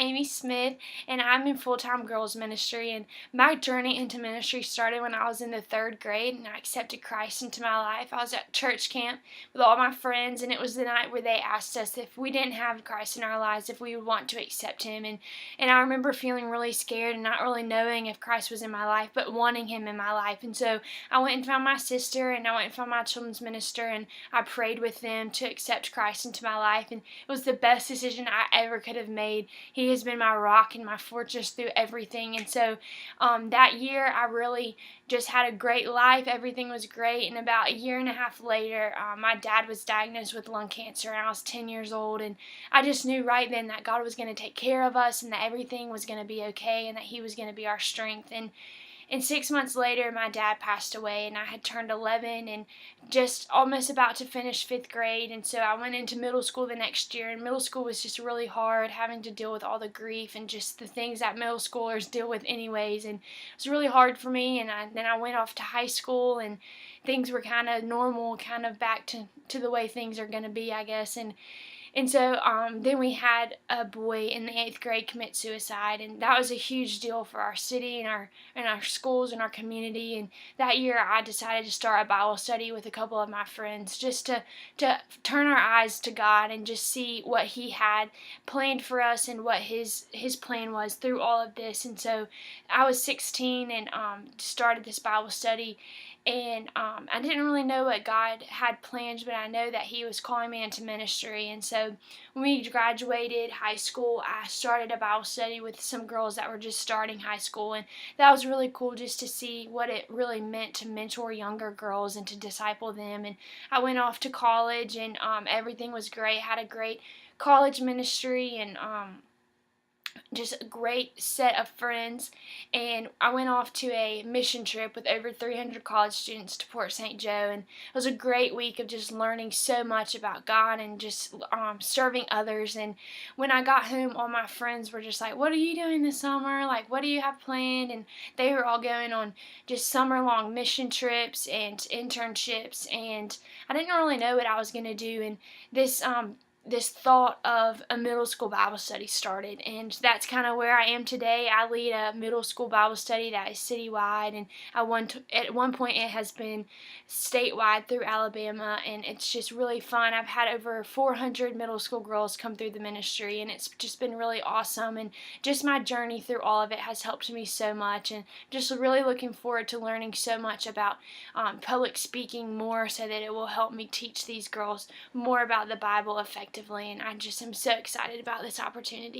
Amy Smith, and I'm in full-time girls ministry. And my journey into ministry started when I was in the 3rd grade, and I accepted Christ into my life. I was at church camp with all my friends, and it was the night where they asked us if we didn't have Christ in our lives, if we would want to accept Him. And I remember feeling really scared and not really knowing if Christ was in my life, but wanting Him in my life. And so I went and found my sister, and I went and found my children's minister, and I prayed with them to accept Christ into my life. And it was the best decision I ever could have made. He has been my rock and my fortress through everything. And so that year I really just had a great life. Everything was great. And about a year and a half later, my dad was diagnosed with lung cancer, and I was 10 years old. And I just knew right then that God was going to take care of us, and that everything was going to be okay, and that He was going to be our strength. And 6 months later, my dad passed away, and I had turned 11 and just almost about to finish 5th grade. And so I went into middle school the next year, and middle school was just really hard, having to deal with all the grief and just the things that middle schoolers deal with anyways. And it was really hard for me. And then I went off to high school, and things were kind of normal, kind of back to the way things are going to be, I guess. And so then we had a boy in the 8th grade commit suicide, and that was a huge deal for our city and our schools and our community. And that year I decided to start a Bible study with a couple of my friends, just to turn our eyes to God and just see what He had planned for us and what His plan was through all of this. And so I was 16 and started this Bible study. And I didn't really know what God had planned, but I know that He was calling me into ministry. And so when we graduated high school, I started a Bible study with some girls that were just starting high school. And that was really cool just to see what it really meant to mentor younger girls and to disciple them. And I went off to college, and everything was great. Had a great college ministry, and just a great set of friends. And I went off to a mission trip with over 300 college students to Port St. Joe, and it was a great week of just learning so much about God and just serving others. And when I got home, all my friends were just like, "What are you doing this summer? Like, what do you have planned?" And they were all going on just summer-long mission trips and internships, and I didn't really know what I was going to do. And this thought of a middle school Bible study started, and that's kind of where I am today. I lead a middle school Bible study that is citywide, and at one point it has been statewide through Alabama, and it's just really fun. I've had over 400 middle school girls come through the ministry, and it's just been really awesome. And just my journey through all of it has helped me so much, and just really looking forward to learning so much about public speaking more, so that it will help me teach these girls more about the Bible effectively. And I just am so excited about this opportunity.